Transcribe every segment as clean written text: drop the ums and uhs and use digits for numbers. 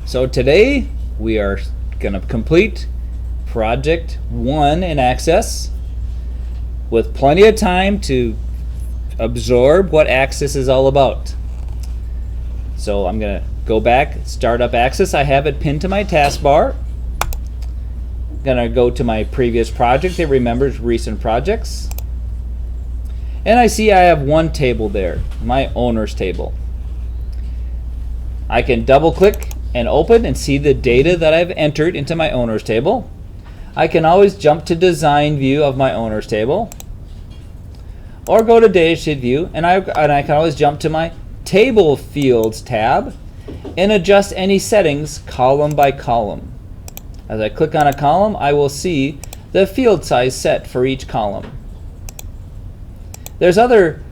So today we are going to complete project 1 in Access with plenty of time to absorb what Access is all about. So I'm going to go back, start up Access. I have it pinned to my taskbar. I'm going to go to my previous project. It remembers recent projects. And I see I have one table there, my owners table. I can double click and open and see the data that I've entered into my owners table. I can always jump to design view of my owners table, or go to data sheet view, and I can always jump to my table fields tab and adjust any settings column by column. As I click on a column, I will see the field size set for each column. There's other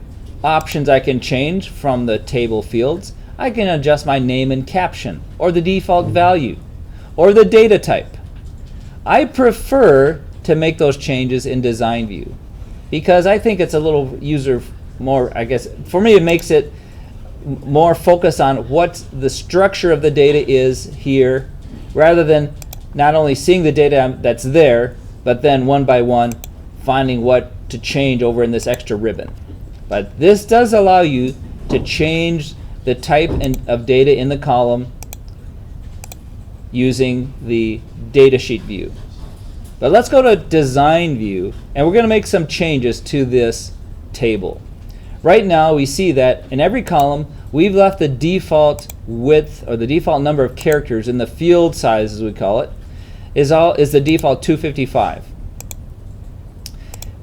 options I can change from the table fields. I can adjust my name and caption, or the default value, or the data type. I prefer to make those changes in design view because I think it's a little more, I guess, for me it makes it more focused on what the structure of the data is here, rather than not only seeing the data that's there, but then one by one finding what to change over in this extra ribbon. But this does allow you to change the type of data in the column using the datasheet view. But let's go to design view, and we're going to make some changes to this table. Right now we see that in every column we've left the default width, or the default number of characters in the field size, as we call it, is the default 255.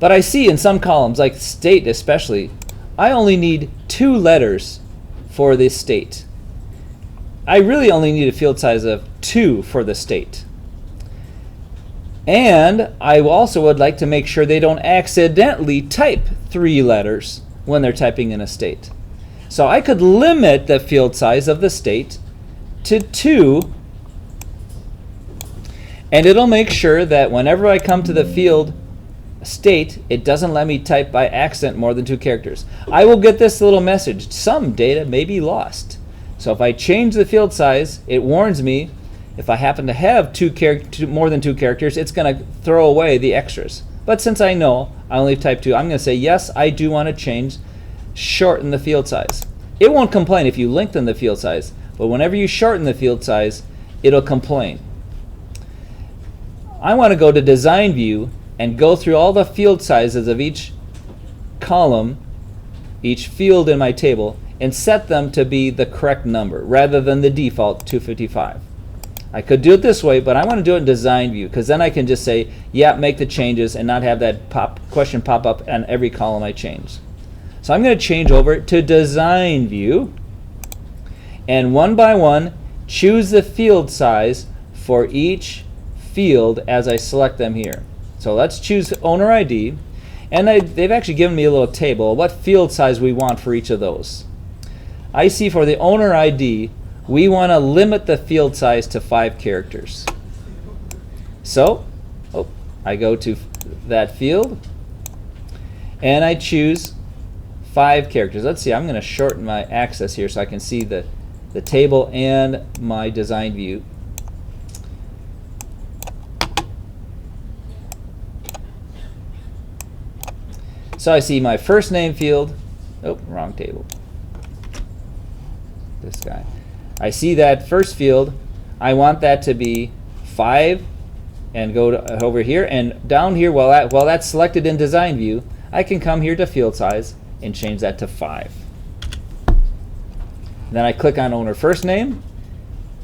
But I see in some columns, like state especially, I only need 2 letters for this state. I really only need a field size of 2 for the state. And I also would like to make sure they don't accidentally type 3 letters when they're typing in a state. So I could limit the field size of the state to 2, and it'll make sure that whenever I come to the field state, it doesn't let me type by accident more than 2 characters. I will get this little message: some data may be lost. So if I change the field size, it warns me if I happen to have more than 2 characters, it's going to throw away the extras. But since I know I only type 2, I'm going to say yes, I do want to shorten the field size. It won't complain if you lengthen the field size, but whenever you shorten the field size, it'll complain. I want to go to design view and go through all the field sizes of each column, each field in my table, and set them to be the correct number rather than the default 255. I could do it this way, but I want to do it in design view because then I can just say, yeah, make the changes and not have that question pop up on every column I change. So I'm going to change over to design view, and one by one choose the field size for each field as I select them here. So let's choose owner ID, and they've actually given me a little table of what field size we want for each of those. I see for the owner ID, we want to limit the field size to 5 characters. So I go to that field, and I choose 5 characters. Let's see, I'm going to shorten my access here so I can see the table and my design view. So I see my first name field. Oh, wrong table. This guy. I see that first field. I want that to be 5, and go over here, and down here, while that's selected in design view, I can come here to field size and change that to 5. Then I click on owner first name,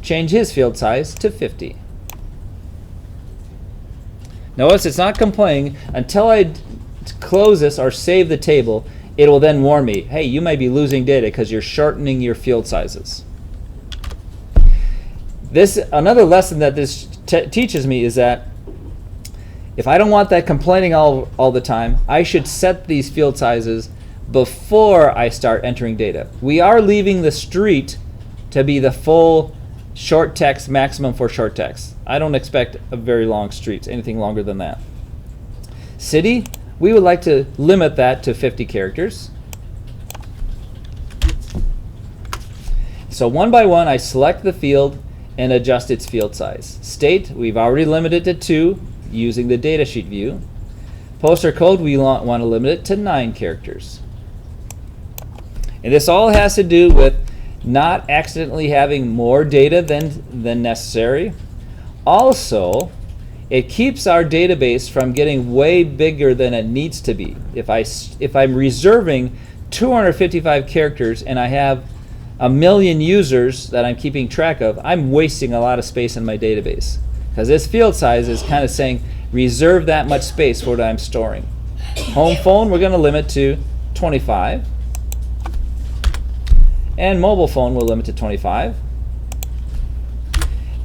change his field size to 50. Notice it's not complaining until I close this or save the table. It will then warn me, hey, you might be losing data because you're shortening your field sizes. Another lesson that this teaches me is that if I don't want that complaining all the time, I should set these field sizes before I start entering data. We are leaving the street to be the full short text maximum for short text. I don't expect a very long streets, anything longer than that. City, we would like to limit that to 50 characters. So one by one, I select the field and adjust its field size. State, we've already limited to 2 using the datasheet view. Poster code, we want to limit it to 9 characters. And this all has to do with not accidentally having more data than necessary. Also, it keeps our database from getting way bigger than it needs to be. If I'm reserving 255 characters and I have 1 million users that I'm keeping track of, I'm wasting a lot of space in my database. Because this field size is kind of saying, reserve that much space for what I'm storing. Home phone, we're going to limit to 25. And mobile phone, we'll limit to 25.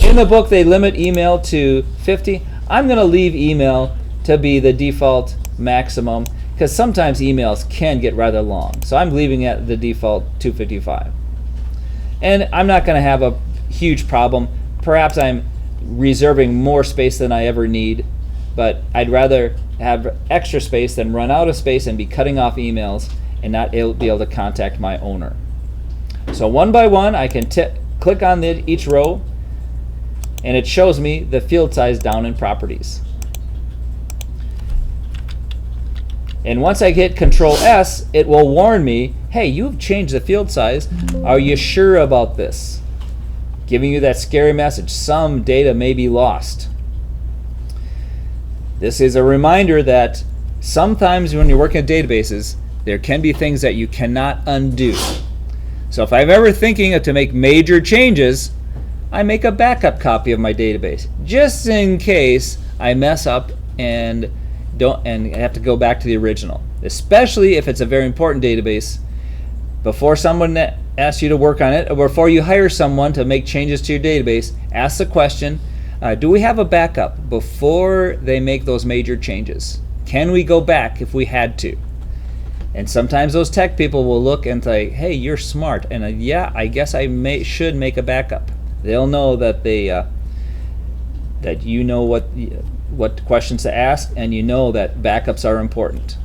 In the book, they limit email to 50. I'm going to leave email to be the default maximum, because sometimes emails can get rather long. So I'm leaving at the default 255. And I'm not going to have a huge problem. Perhaps I'm reserving more space than I ever need, but I'd rather have extra space than run out of space and be cutting off emails and not be able to contact my owner. So one by one, I can click on each row, and it shows me the field size down in properties. And once I hit Control S, it will warn me, hey, you've changed the field size. Are you sure about this? Giving you that scary message. Some data may be lost. This is a reminder that sometimes when you're working with databases, there can be things that you cannot undo. So if I'm ever thinking to make major changes, I make a backup copy of my database, just in case I mess up and have to go back to the original. Especially if it's a very important database. Before someone asks you to work on it, or before you hire someone to make changes to your database, ask the question, do we have a backup before they make those major changes? Can we go back if we had to? And sometimes those tech people will look and say, hey, you're smart, and yeah, I guess I should make a backup. They'll know that that you know what questions to ask, and you know that backups are important.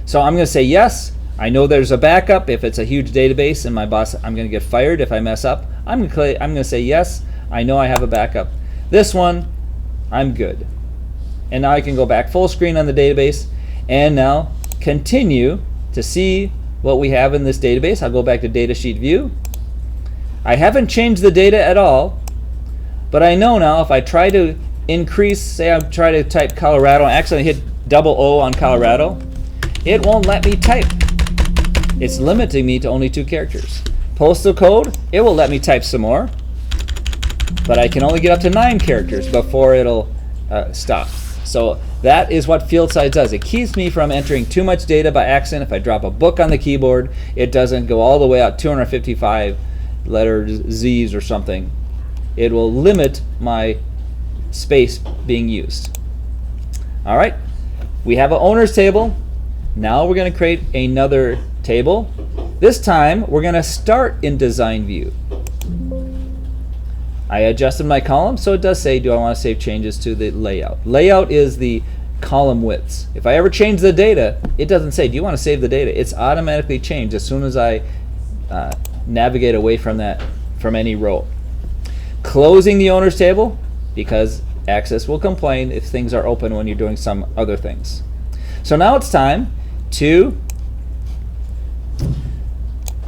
So I'm going to say yes. I know there's a backup if it's a huge database, and my boss, I'm going to get fired if I mess up. I'm going to say yes. I know I have a backup. This one, I'm good. And now I can go back full screen on the database, and now continue to see what we have in this database. I'll go back to datasheet view. I haven't changed the data at all, but I know now if I try to increase, say I try to type Colorado, and actually hit double O on Colorado, it won't let me type. It's limiting me to only 2 characters. Postal code, it will let me type some more, but I can only get up to 9 characters before it'll stop. So that is what field size does. It keeps me from entering too much data by accident. If I drop a book on the keyboard, it doesn't go all the way out 255 letters Z's or something. It will limit my space being used. All right, we have an owner's table. Now we're going to create another table. This time we're going to start in design view. I adjusted my column, so it does say, do I want to save changes to the layout? Layout is the column widths. If I ever change the data, it doesn't say, do you want to save the data? It's automatically changed as soon as I navigate away from any row. Closing the owner's table, because Access will complain if things are open when you're doing some other things. So now it's time to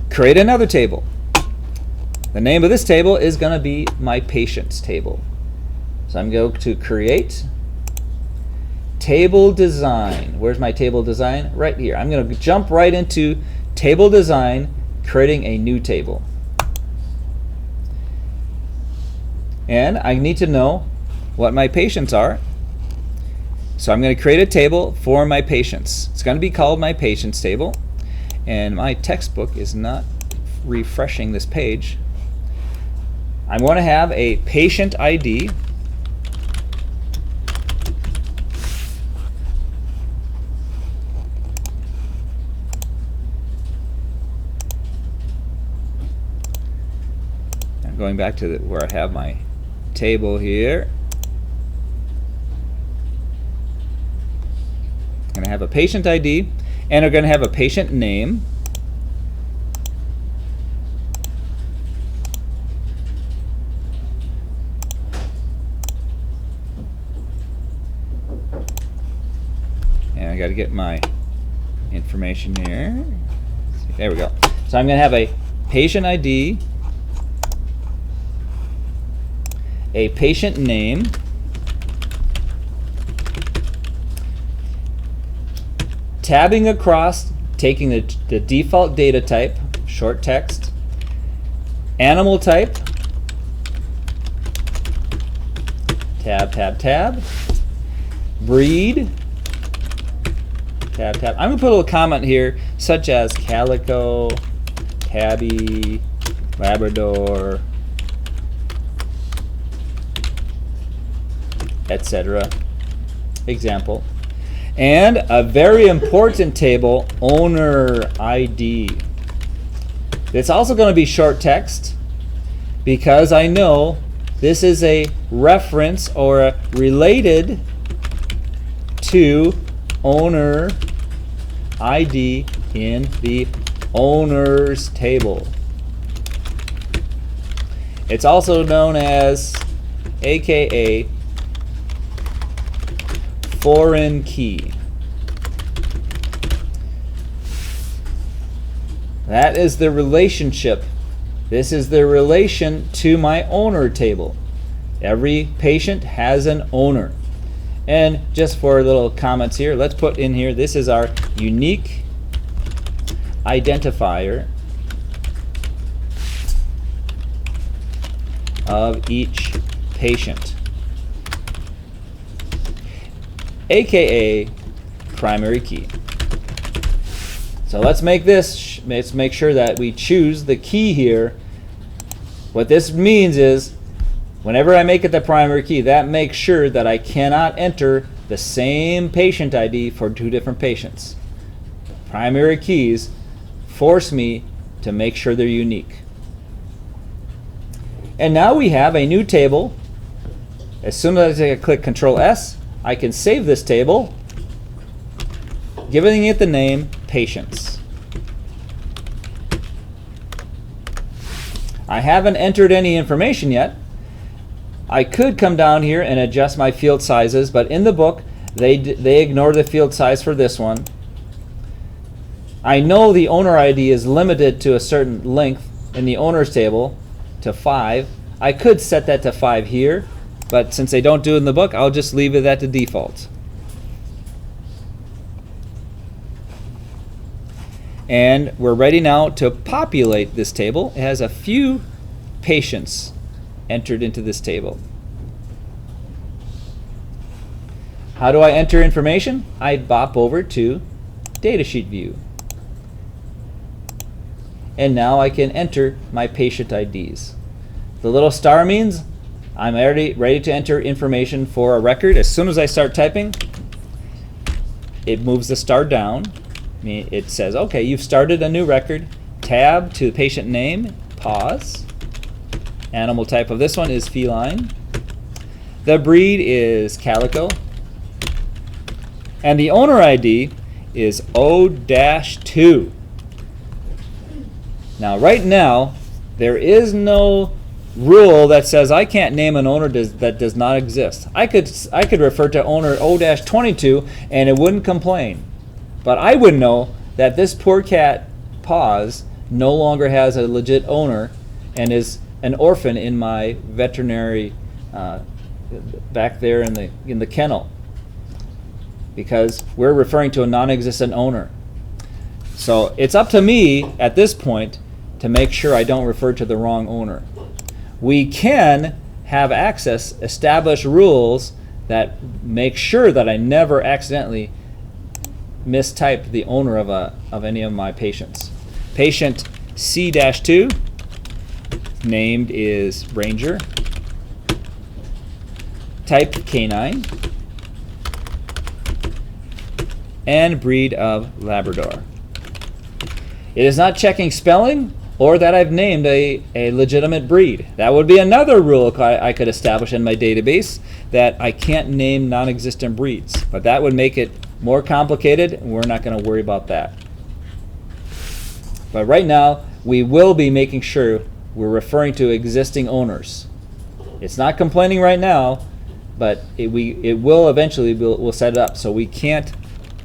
create another table. The name of this table is going to be my patients table. So I'm going to create table design. Where's my table design? Right here. I'm going to jump right into table design, creating a new table. And I need to know what my patients are. So I'm going to create a table for my patients. It's going to be called my patients table. And my textbook is not refreshing this page. I'm going to have a patient ID. I'm going back to where I have my table here. I'm going to have a patient ID, and we're going to have a patient name. got to get my information here. There we go. So I'm going to have a patient ID, a patient name, tabbing across, taking the default data type, short text, animal type, tab, tab, tab, breed, tab, tab. I'm going to put a little comment here, such as calico, tabby, Labrador, etc. Example. And a very important table, owner ID. It's also going to be short text because I know this is a reference or related to owner ID in the owners table. It's also known as AKA foreign key. That is the relationship. This is the relation to my owner table. Every patient has an owner. And just for little comments here, let's put in here, this is our unique identifier of each patient, AKA primary key. So let's make sure that we choose the key here. What this means is whenever I make it the primary key, that makes sure that I cannot enter the same patient ID for two different patients. Primary keys force me to make sure they're unique. And now we have a new table. As soon as I click Control S, I can save this table, giving it the name patients. I haven't entered any information yet. I could come down here and adjust my field sizes, but in the book they ignore the field size for this one. I know the owner ID is limited to a certain length in the owners table to 5. I could set that to 5 here, but since they don't do it in the book, I'll just leave it at the default. And we're ready now to populate this table. It has a few patients entered into this table. How do I enter information? I bop over to Datasheet View. And now I can enter my patient IDs. The little star means I'm already ready to enter information for a record. As soon as I start typing, it moves the star down. It says, okay, you've started a new record. Tab to the patient name, pause. Animal type of this one is feline. The breed is calico. And the owner ID is O-2. Now, right now, there is no rule that says I can't name an owner that does not exist. I could refer to owner O-22 and it wouldn't complain. But I would know that this poor cat, Paws, no longer has a legit owner and is an orphan in my veterinary back there in the kennel, because we're referring to a non-existent owner. So it's up to me at this point to make sure I don't refer to the wrong owner. We can have access, establish rules that make sure that I never accidentally mistype the owner of any of my patients. Patient C-2 named is Ranger. Type canine. And breed of Labrador. It is not checking spelling or that I've named a legitimate breed. That would be another rule I could establish in my database, that I can't name non-existent breeds. But that would make it more complicated, and we're not going to worry about that. But right now, we will be making sure we're referring to existing owners. It's not complaining right now, but it will eventually, we'll set it up. So we can't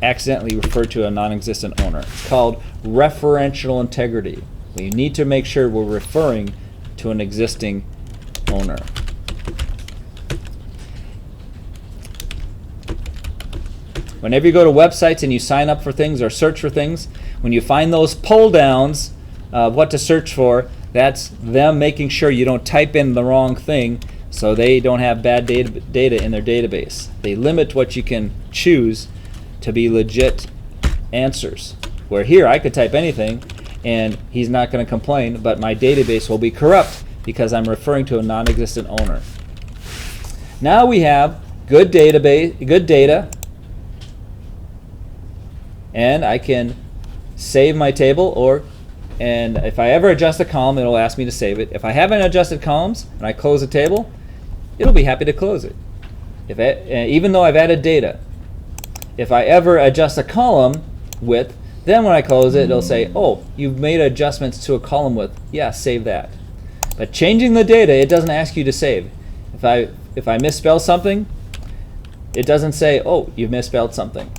accidentally refer to a non-existent owner. It's called referential integrity. We need to make sure we're referring to an existing owner. Whenever you go to websites and you sign up for things or search for things, when you find those pull downs of what to search for, that's them making sure you don't type in the wrong thing so they don't have bad data in their database. They limit what you can choose to be legit answers. Where here I could type anything and he's not going to complain, but my database will be corrupt because I'm referring to a non-existent owner. Now we have good data, and I can save my table, and if I ever adjust a column, it'll ask me to save it. If I haven't adjusted columns and I close a table, it'll be happy to close it. Even though I've added data. If I ever adjust a column width, then when I close it, it'll say, oh, you've made adjustments to a column width. Yeah, save that. But changing the data, it doesn't ask you to save. If I misspell something, it doesn't say, oh, you've misspelled something.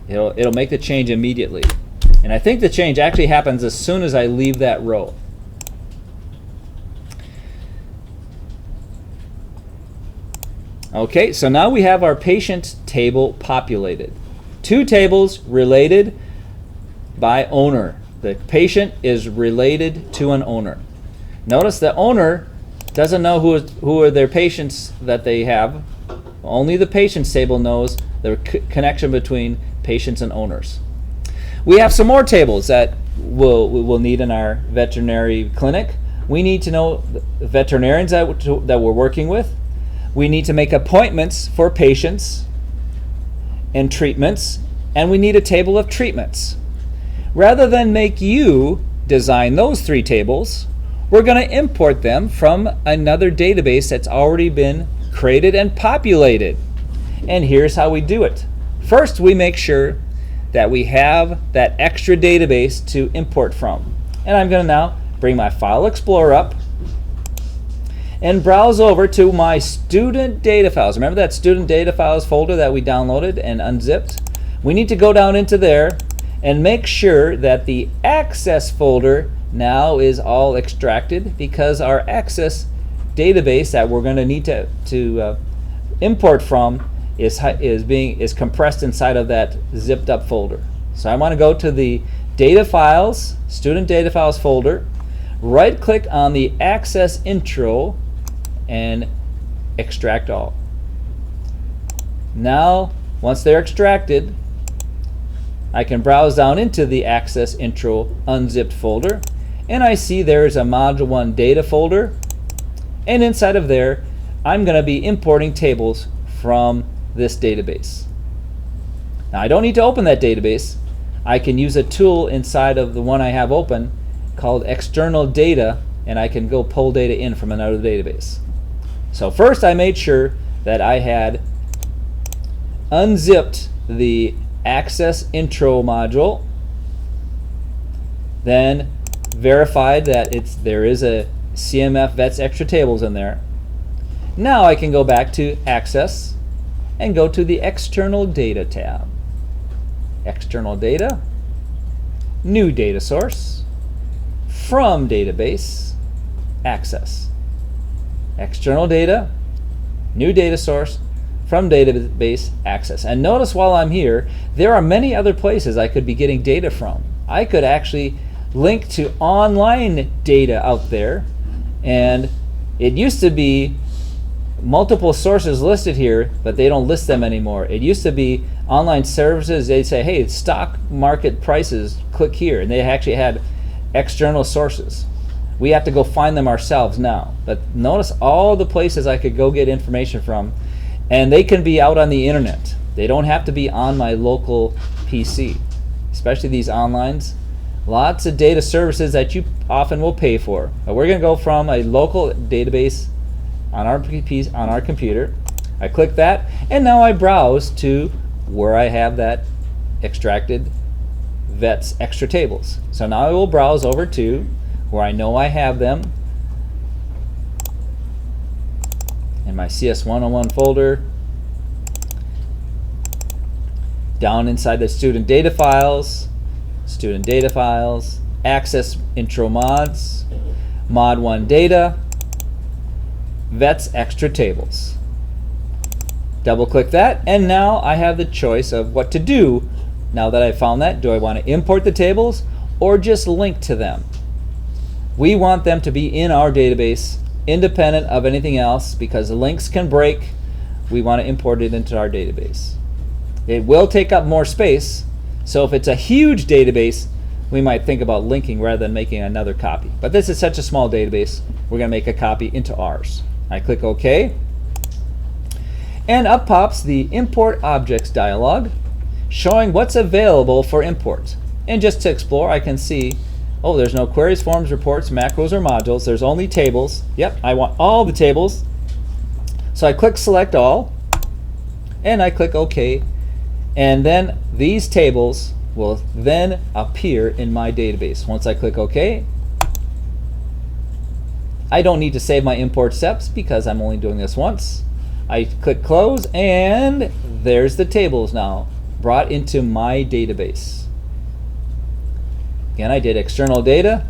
It'll make the change immediately. And I think the change actually happens as soon as I leave that row. Okay, so now we have our patient table populated. 2 tables related by owner. The patient is related to an owner. Notice the owner doesn't know who are their patients that they have. Only the patients table knows the connection between patients and owners. We have some more tables that we'll need in our veterinary clinic. We need to know the veterinarians that we're working with. We need to make appointments for patients and treatments, and we need a table of treatments. Rather than make you design those 3 tables, we're going to import them from another database that's already been created and populated. And here's how we do it. First, we make sure that we have that extra database to import from. And I'm going to now bring my File Explorer up and browse over to my student data files. Remember that student data files folder that we downloaded and unzipped? We need to go down into there and make sure that the access folder now is all extracted, because our access database that we're going to need to import from is compressed inside of that zipped up folder. So I want to go to the data files, student data files folder, right click on the access intro and extract all. Now once they're extracted, I can browse down into the access intro unzipped folder, and I see there's a module 1 data folder, and inside of there I'm going to be importing tables from this database. Now I don't need to open that database. I can use a tool inside of the one I have open called external data, and I can go pull data in from another database. So first I made sure that I had unzipped the access intro module, then verified that there is a CMF vets extra tables in there. Now I can go back to access and go to the external data tab. External data, new data source, from database, access. External data, new data source, from database, access. And notice while I'm here, there are many other places I could be getting data from. I could actually link to online data out there, and it used to be multiple sources listed here, but they don't list them anymore. It used to be online services. They'd say, hey, stock market prices, click here, and they actually had external sources. We have to go find them ourselves now. But notice all the places I could go get information from, and they can be out on the internet. They don't have to be on my local PC, especially these onlines. Lots of data services that you often will pay for. But we're going to go from a local database on our computer. I click that, and now I browse to where I have that extracted vets extra tables. So now I will browse over to where I know I have them in my cs101 folder, Down inside the student data files, access intro mods, mod 1 data, vets extra tables. Double click that, and now I have the choice of what to do. Now that I've found that, do I want to import the tables or just link to them? We want them to be in our database, independent of anything else, because the links can break. We want to import it into our database. It will take up more space, so if it's a huge database, we might think about linking rather than making another copy. But this is such a small database, we're going to make a copy into ours. I click OK, and up pops the Import Objects dialog, showing what's available for import. And just to explore, I can see, oh, there's no queries, forms, reports, macros, or modules. There's only tables. Yep, I want all the tables. So I click Select All, and I click OK. And then these tables will then appear in my database. Once I click OK, I don't need to save my import steps because I'm only doing this once. I click Close, and there's the tables now brought into my database. Again, I did external data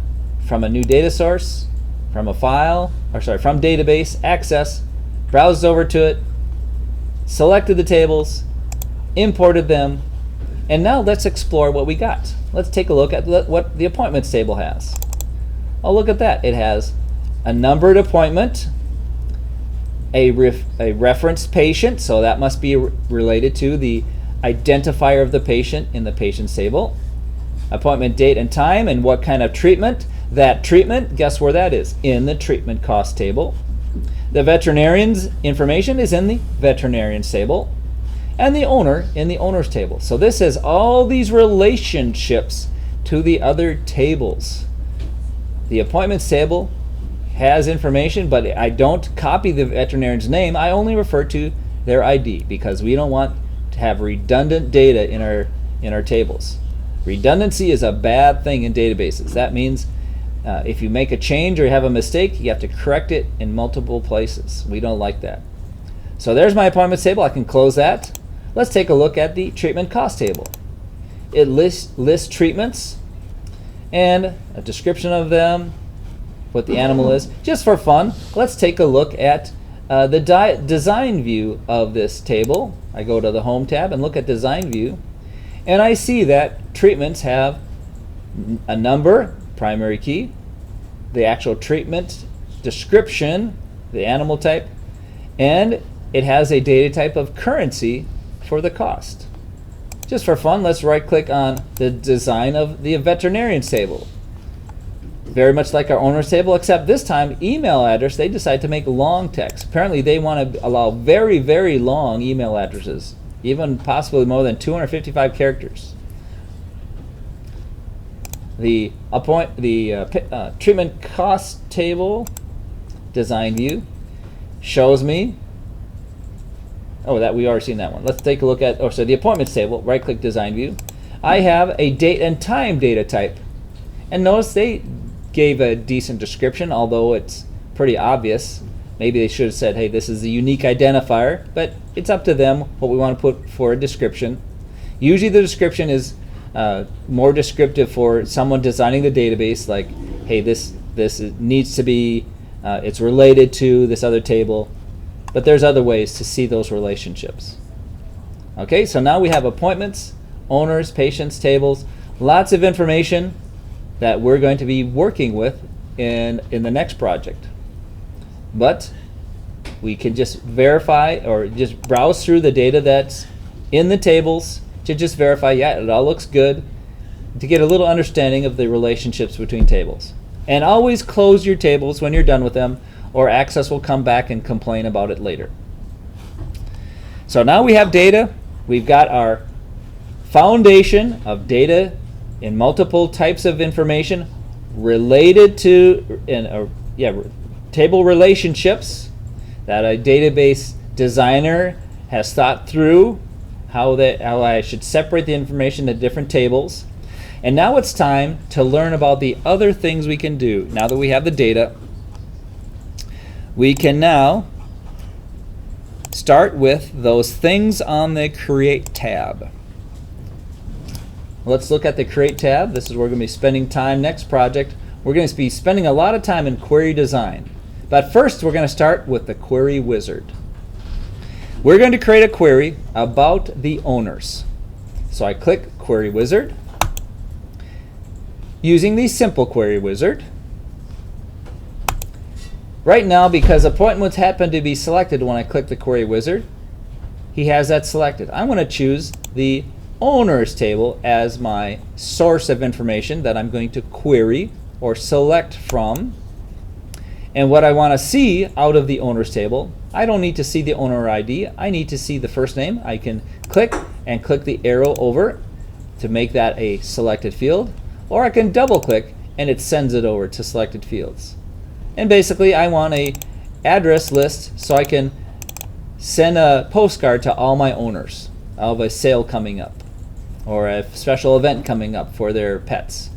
from a new data source, from a file, or sorry, from database, access, browsed over to it, selected the tables, imported them, and now let's explore what we got. Let's take a look at what the appointments table has. Oh, look at that. It has a numbered appointment, a referenced patient, so that must be related to the identifier of the patient in the patient's table, appointment date and time, and what kind of treatment. That treatment, guess where that is? In the treatment cost table. The veterinarian's information is in the veterinarian's table, and the owner in the owner's table. So this has all these relationships to the other tables. The appointments table has information, but I don't copy the veterinarian's name. I only refer to their ID because we don't want to have redundant data in our tables. Redundancy is a bad thing in databases. That means if you make a change or you have a mistake, you have to correct it in multiple places. We don't like that. So there's my appointments table. I can close that. Let's take a look at the treatment cost table. It lists treatments and a description of them, what the animal is. Just for fun, let's take a look at the design view of this table. I go to the Home tab and look at Design View, and I see that treatments have a number, primary key, the actual treatment description, the animal type, and it has a data type of currency for the cost. Just for fun, let's right-click on the design of the veterinarian's table. Very much like our owner's table, except this time email address, they decide to make long text. Apparently they want to allow very, very long email addresses, even possibly more than 255 characters. The treatment cost table design view shows me, that we already seen that one. Let's take a look at, the appointments table, right click design view. I have a date and time data type. And notice they gave a decent description, although it's pretty obvious. Maybe they should have said, hey, this is a unique identifier, but it's up to them what we want to put for a description. Usually the description is more descriptive for someone designing the database, like, hey, this needs to be, it's related to this other table. But there's other ways to see those relationships. Okay, so now we have appointments, owners, patients, tables, lots of information that we're going to be working with in the next project. But we can just verify or just browse through the data that's in the tables to just verify, yeah, it all looks good, to get a little understanding of the relationships between tables. And always close your tables when you're done with them, or Access will come back and complain about it later. So now we have data. We've got our foundation of data in multiple types of information related to table relationships that a database designer has thought through how I should separate the information into different tables. And now it's time to learn about the other things we can do. Now that we have the data, we can now start with those things on the Create tab. Let's look at the Create tab. This is where we're going to be spending time next project. We're going to be spending a lot of time in query design. But first, we're going to start with the Query Wizard. We're going to create a query about the owners. So I click Query Wizard. Using the Simple Query Wizard. Right now, because appointments happen to be selected when I click the Query Wizard, he has that selected. I'm going to choose the Owners table as my source of information that I'm going to query or select from. And what I want to see out of the Owners table, I don't need to see the owner ID. I need to see the first name. I can click and click the arrow over to make that a selected field, or I can double click and it sends it over to selected fields. And basically I want a address list so I can send a postcard to all my owners of a sale coming up or a special event coming up for their pets.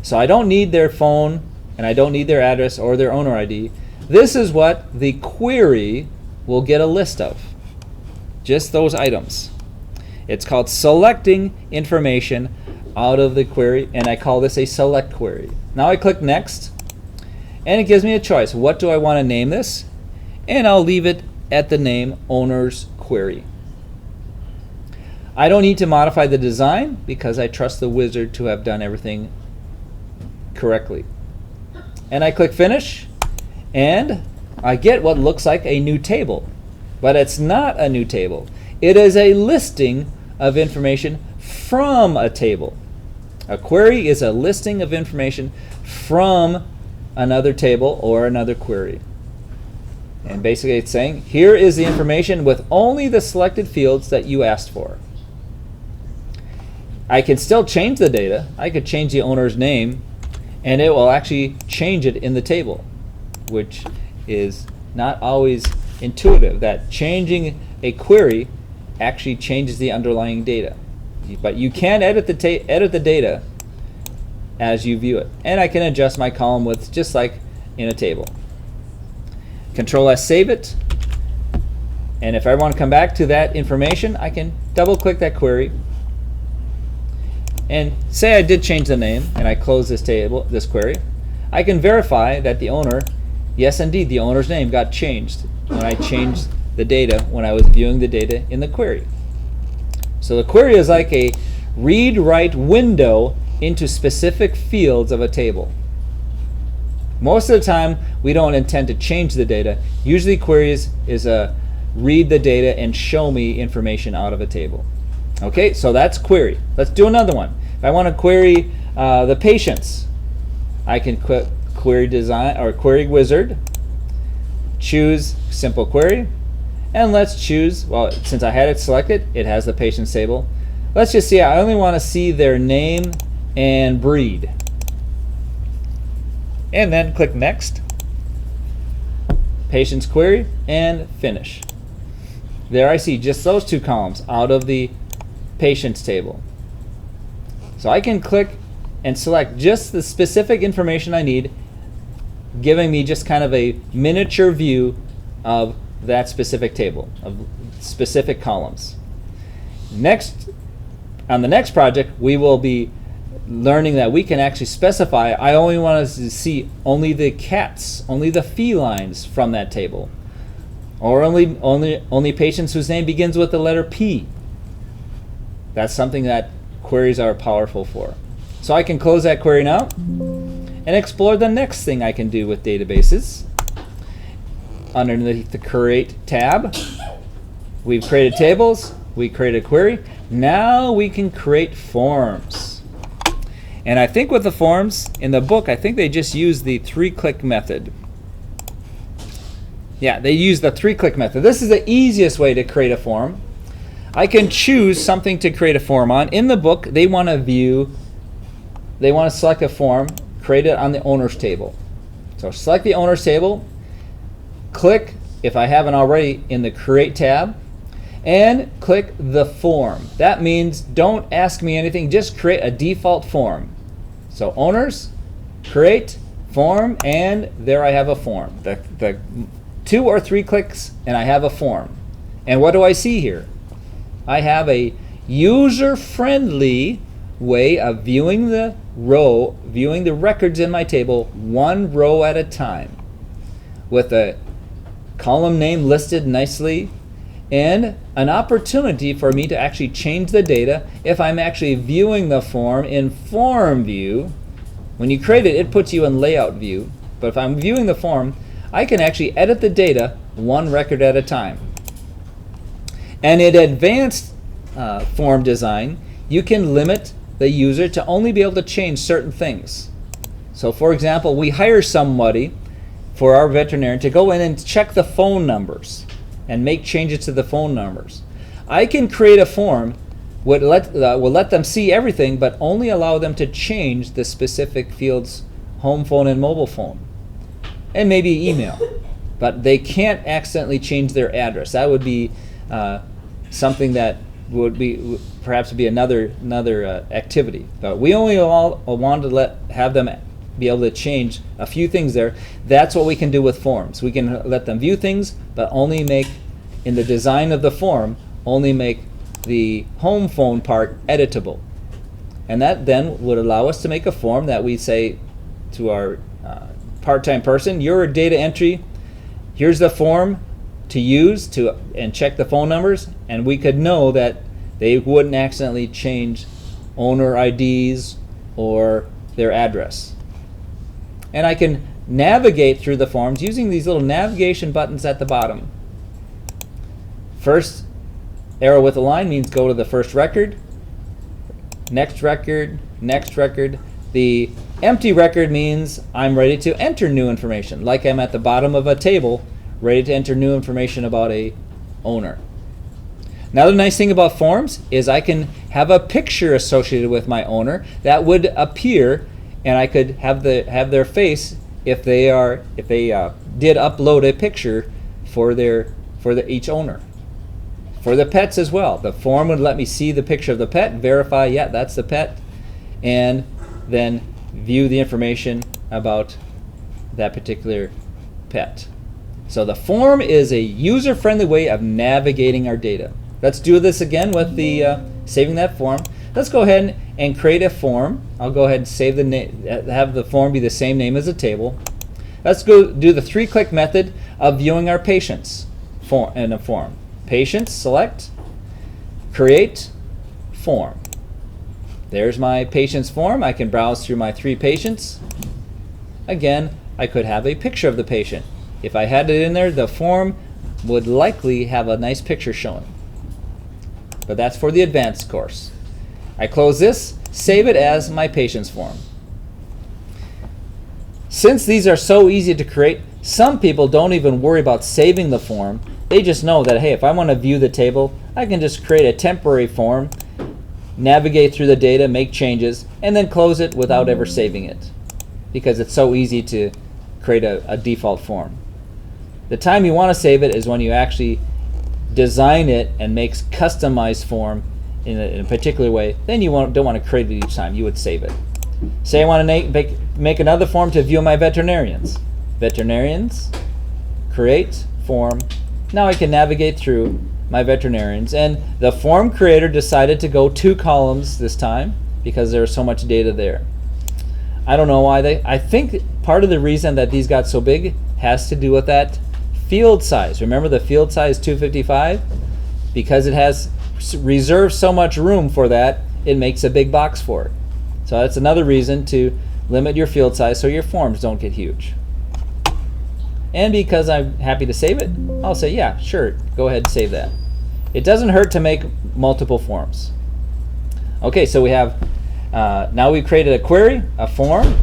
So I don't need their phone and I don't need their address or their owner ID. This is what the query will get a list of. Just those items. It's called selecting information out of the query, and I call this a select query. Now I click next, and it gives me a choice. What do I want to name this? And I'll leave it at the name Owners Query. I don't need to modify the design because I trust the wizard to have done everything correctly. And I click Finish, and I get what looks like a new table. But it's not a new table. It is a listing of information from a table. A query is a listing of information from another table or another query. And basically it's saying, here is the information with only the selected fields that you asked for. I can still change the data. I could change the owner's name, and it will actually change it in the table, which is not always intuitive, that changing a query actually changes the underlying data. But you can edit the data as you view it. And I can adjust my column width just like in a table. Control S, save it. And if I want to come back to that information, I can double click that query. And say I did change the name and I close this query, I can verify that the owner, yes indeed, the owner's name got changed when I changed the data when I was viewing the data in the query. So the query is like a read-write window into specific fields of a table. Most of the time we don't intend to change the data. Usually queries is a read the data and show me information out of a table. Okay, so that's query. Let's do another one. If I want to query the patients, I can click Query Design or Query Wizard, choose Simple Query, and let's choose, well, since I had it selected, it has the patients table. Let's just see, I only want to see their name and breed. And then click Next, Patients Query, and Finish. There I see just those two columns out of the patients table. So I can click and select just the specific information I need, giving me just kind of a miniature view of that specific table, of specific columns. Next, on the next project, we will be learning that we can actually specify, I only want to see only the cats, only the felines from that table, or only patients whose name begins with the letter P. That's something that queries are powerful for. So I can close that query now and explore the next thing I can do with databases. Underneath the Create tab, we've created tables, we created a query. Now we can create forms. And I think with the forms, in the book, I think they just use the 3-click method. Yeah, they use the 3-click method. This is the easiest way to create a form. I can choose something to create a form on. In the book, they want to select a form, create it on the owners table. So select the owners table, click, if I haven't already, in the Create tab, and click the form. That means don't ask me anything, just create a default form. So owners, create, form, and there I have a form. The 2 or 3 clicks and I have a form. And what do I see here? I have a user-friendly way of viewing the records in my table one row at a time, with a column name listed nicely, and an opportunity for me to actually change the data if I'm actually viewing the form in form view. When you create it, it puts you in layout view, but if I'm viewing the form, I can actually edit the data one record at a time. And in advanced form design, you can limit the user to only be able to change certain things. So for example, we hire somebody for our veterinarian to go in and check the phone numbers and make changes to the phone numbers. I can create a form will let them see everything, but only allow them to change the specific fields, home phone and mobile phone, and maybe email. But they can't accidentally change their address. That would be something that would be perhaps be another activity. But we only want to have them be able to change a few things there. That's what we can do with forms. We can let them view things, but only make, in the design of the form, only make the home phone part editable. And that then would allow us to make a form that we say to our part-time person, your data entry, here's the form to use and check the phone numbers, and we could know that they wouldn't accidentally change owner IDs or their address. And I can navigate through the forms using these little navigation buttons at the bottom. First arrow with a line means go to the first record, next record, next record. The empty record means I'm ready to enter new information, like I'm at the bottom of a table ready to enter new information about a owner. Now the nice thing about forms is I can have a picture associated with my owner that would appear, and I could have their face if they did upload a picture for each owner. For the pets as well, the form would let me see the picture of the pet, verify, yeah, that's the pet, and then view the information about that particular pet. So the form is a user-friendly way of navigating our data. Let's do this again with the saving that form. Let's go ahead and create a form. I'll go ahead and save the name, have the form be the same name as the table. Let's go do the 3-click method of viewing our patients in a form. Patients, select, create, form. There's my patient's form. I can browse through my 3 patients. Again, I could have a picture of the patient. If I had it in there, the form would likely have a nice picture showing. But that's for the advanced course. I close this, save it as my patient's form. Since these are so easy to create, some people don't even worry about saving the form. They just know that, hey, if I want to view the table, I can just create a temporary form, navigate through the data, make changes, and then close it without ever saving it, because it's so easy to create a default form. The time you want to save it is when you actually design it and makes customized form in a particular way. Then you don't want to create it each time. You would save it. Say I want to make another form to view my veterinarians. Veterinarians, create, form. Now I can navigate through my veterinarians. And the form creator decided to go 2 columns this time because there's so much data there. I don't know why I think part of the reason that these got so big has to do with that field size. Remember the field size 255? Because it has reserved so much room for that, it makes a big box for it. So that's another reason to limit your field size so your forms don't get huge. And because I'm happy to save it, I'll say, yeah, sure, go ahead and save that. It doesn't hurt to make multiple forms. Okay, so we have, now we've created a query, a form,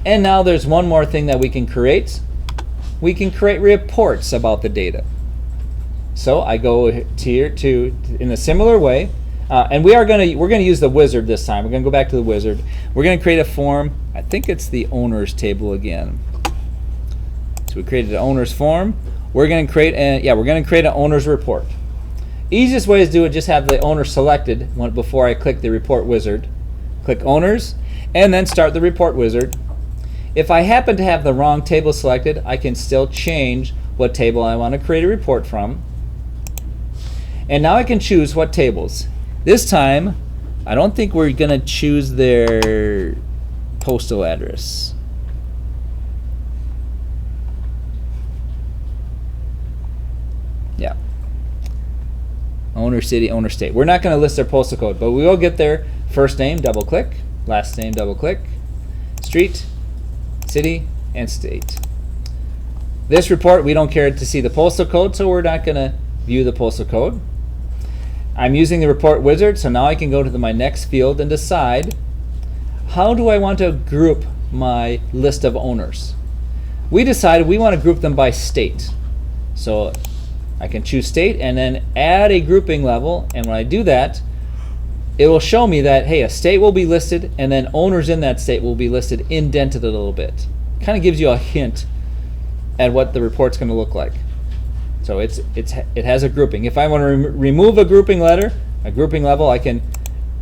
and now there's one more thing that we can create. We can create reports about the data. So I go here in a similar way, and we're going to use the wizard this time. We're going to go back to the wizard. We're going to create a form. I think it's the owners table again. So we created an owners form. We're going to create an owners report. Easiest way to do it, just have the owner selected before I click the report wizard. Click owners, and then start the report wizard. If I happen to have the wrong table selected, I can still change what table I want to create a report from. And now I can choose what tables. This time, I don't think we're going to choose their postal address. Yeah. Owner city, owner state. We're not going to list their postal code, but we will get their first name, double click, last name, double click, street, city, and state. This report, we don't care to see the postal code, so we're not going to view the postal code. I'm using the report wizard, so now I can go to my next field and decide how do I want to group my list of owners. We decided we want to group them by state. So I can choose state and then add a grouping level, and when I do that, it will show me that, hey, a state will be listed and then owners in that state will be listed indented a little bit. Kind of gives you a hint at what the report's going to look like. So it has a grouping. If I want to remove a grouping level, I can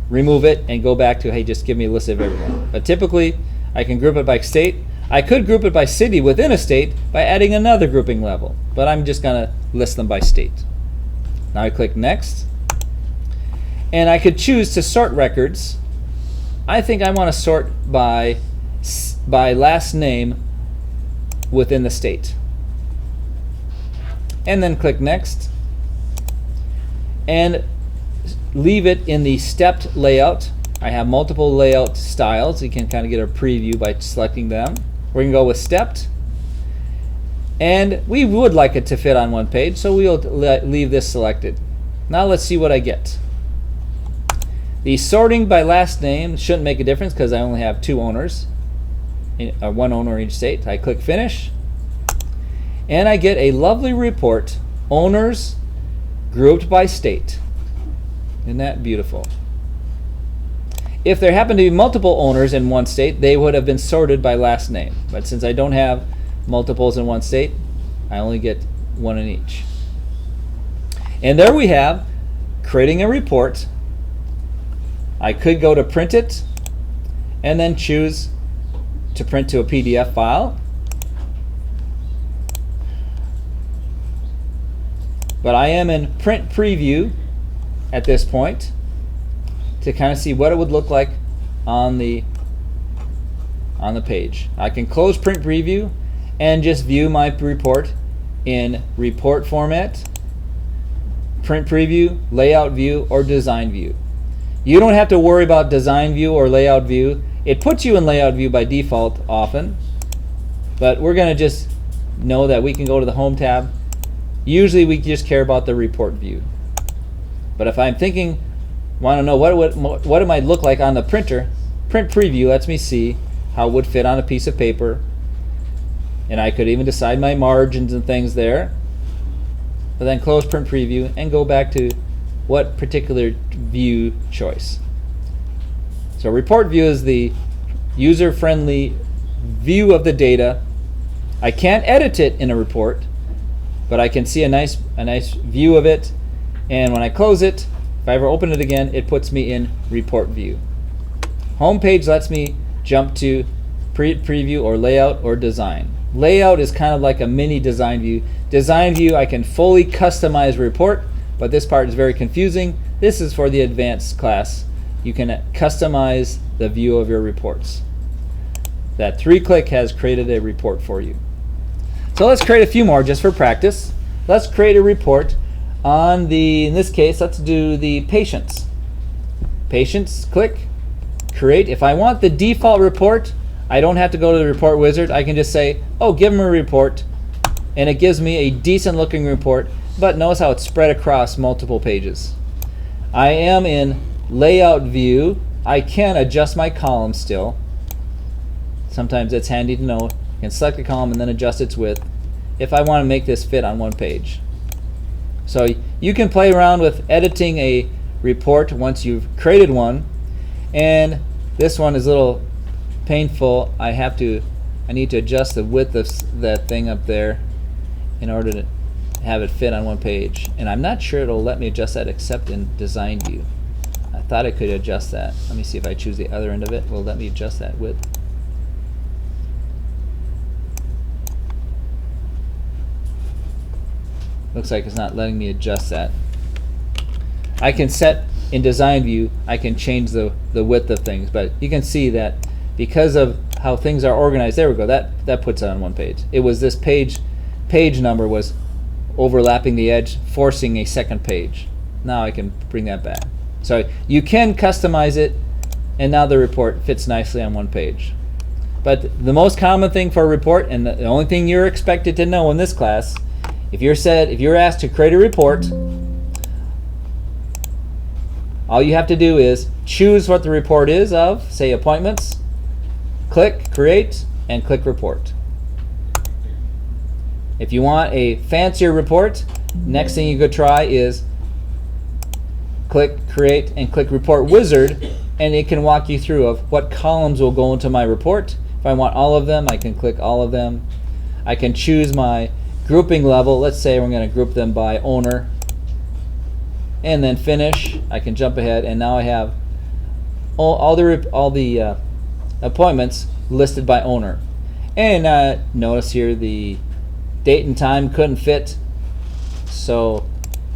remove it and go back to, hey, just give me a list of everyone. But typically, I can group it by state. I could group it by city within a state by adding another grouping level, but I'm just going to list them by state. Now I click next, and I could choose to sort records. I think I want to sort by last name within the state. And then click next and leave it in the stepped layout. I have multiple layout styles. You can kind of get a preview by selecting them. We're going to go with stepped, and we would like it to fit on one page, so we'll leave this selected. Now let's see what I get. The sorting by last name shouldn't make a difference because I only have two owners, one owner in each state. I click finish, and I get a lovely report, owners grouped by state. Isn't that beautiful? If there happen to be multiple owners in one state, they would have been sorted by last name. But since I don't have multiples in one state, I only get one in each. And there we have creating a report. I could go to print it and then choose to print to a PDF file. But I am in print preview at this point to kind of see what it would look like on the page. I can close print preview and just view my report in report format, print preview, layout view, or design view. You don't have to worry about design view or layout view. It puts you in layout view by default often, but we're going to just know that we can go to the home tab. Usually we just care about the report view. But if I'm thinking, want to know what it might look like on the printer, print preview lets me see how it would fit on a piece of paper, and I could even decide my margins and things there. But then close print preview and go back to what particular view choice. So report view is the user-friendly view of the data. I can't edit it in a report, but I can see a nice view of it, and when I close it, if I ever open it again, it puts me in report view. Home page lets me jump to preview or layout or design. Layout is kind of like a mini design view. Design view, I can fully customize report, but this part is very confusing. This is for the advanced class. You can customize the view of your reports. That 3-click has created a report for you. So let's create a few more just for practice. Let's create a report on in this case, let's do the patients. Patients, click, create. If I want the default report, I don't have to go to the report wizard. I can just say, oh, give them a report, and it gives me a decent looking report, but notice how it's spread across multiple pages. I am in layout view. I can adjust my column still. Sometimes it's handy to know. I can select a column and then adjust its width if I want to make this fit on one page. So you can play around with editing a report once you've created one, and this one is a little painful. I need to adjust the width of that thing up there in order to have it fit on one page, and I'm not sure it'll let me adjust that except in design view. I thought I could adjust that. Let me see if I choose the other end of it. Will it let me adjust that width? Looks like it's not letting me adjust that. I can set in design view, I can change the width of things. But you can see that because of how things are organized, there we go, that puts it on one page. It was this page number was overlapping the edge, forcing a second page. Now I can bring that back. So you can customize it, and now the report fits nicely on one page. But the most common thing for a report, and the only thing you're expected to know in this class, if you're asked to create a report, all you have to do is choose what the report is of, say appointments, click create, and click report. If you want a fancier report, next thing you could try is click create and click report wizard, and it can walk you through of what columns will go into my report. If I want all of them, I can click all of them. I can choose my grouping level. Let's say we're going to group them by owner, and then finish. I can jump ahead, and now I have all the appointments listed by owner. And notice here the date and time couldn't fit, so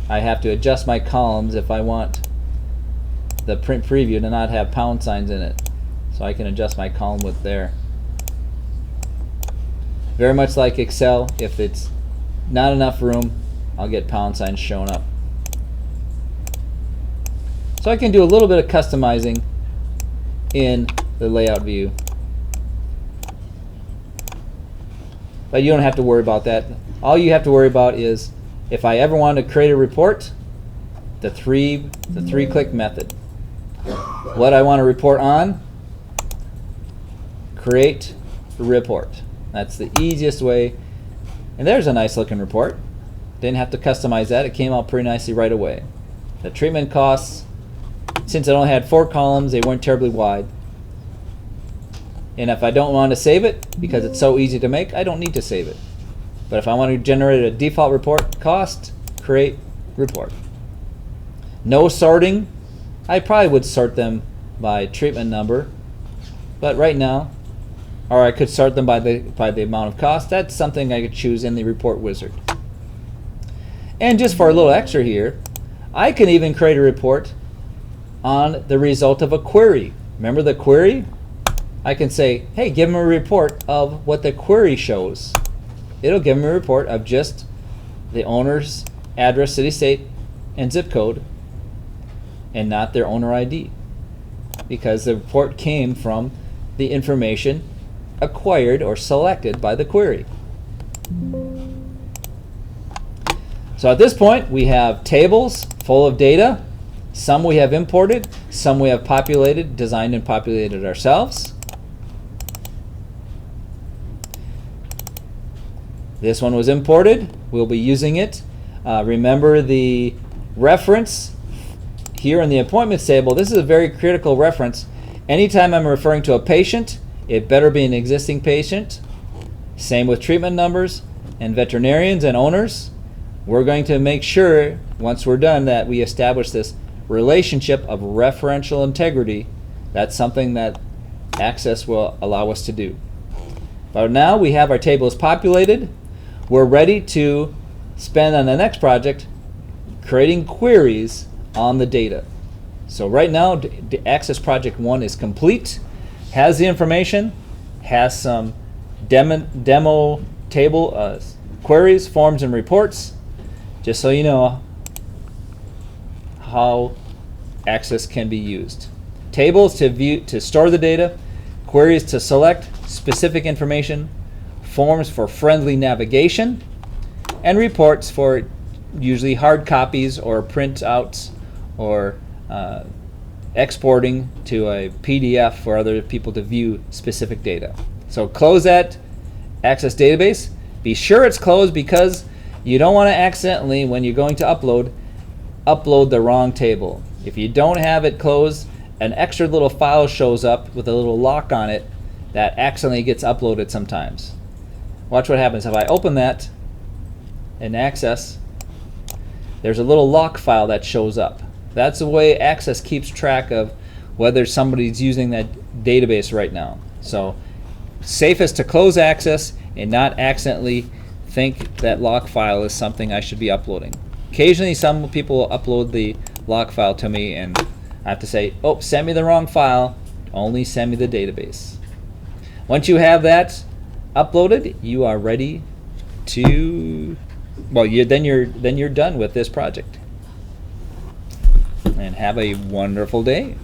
I have to adjust my columns if I want the print preview to not have pound signs in it. So I can adjust my column width there. Very much like Excel, if it's not enough room, I'll get pound signs showing up. So I can do a little bit of customizing in the layout view. But you don't have to worry about that. All you have to worry about is if I ever want to create a report, the three click method. What I want to report on, create report. That's the easiest way. And there's a nice looking report. Didn't have to customize that. It came out pretty nicely right away. The treatment costs, since it only had 4 columns, they weren't terribly wide. And if I don't want to save it, because it's so easy to make, I don't need to save it. But if I want to generate a default report, cost, create, report. No sorting. I probably would sort them by treatment number, but right now, or I could sort them by the amount of cost. That's something I could choose in the report wizard. And just for a little extra here, I can even create a report on the result of a query. Remember the query? I can say, hey, give them a report of what the query shows. It'll give them a report of just the owner's address, city, state, and zip code, and not their owner ID, because the report came from the information acquired or selected by the query. So at this point, we have tables full of data. Some we have imported, some we have populated, designed and populated ourselves. This one was imported. We'll be using it. Remember the reference here in the appointments table. This is a very critical reference. Anytime I'm referring to a patient, it better be an existing patient. Same with treatment numbers and veterinarians and owners. We're going to make sure, once we're done, that we establish this relationship of referential integrity. That's something that Access will allow us to do. But now we have our tables populated. We're ready to spend on the next project creating queries on the data. So right now, the Access Project 1 is complete, has the information, has some demo table queries, forms, and reports, just so you know how Access can be used. Tables to store the data, queries to select specific information, forms for friendly navigation, and reports for usually hard copies or printouts or exporting to a PDF for other people to view specific data. So close that Access database. Be sure it's closed, because you don't want to accidentally, when you're going to upload the wrong table. If you don't have it closed, an extra little file shows up with a little lock on it that accidentally gets uploaded sometimes. Watch what happens if I open that in Access. There's a little lock file that shows up. That's the way Access keeps track of whether somebody's using that database right now. So safest to close Access and not accidentally think that lock file is something I should be uploading. Occasionally some people will upload the lock file to me, and I have to say, oh, send me the wrong file, only send me the database. Once you have that uploaded, you are ready to, well, then you're done with this project. And have a wonderful day.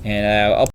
And I'll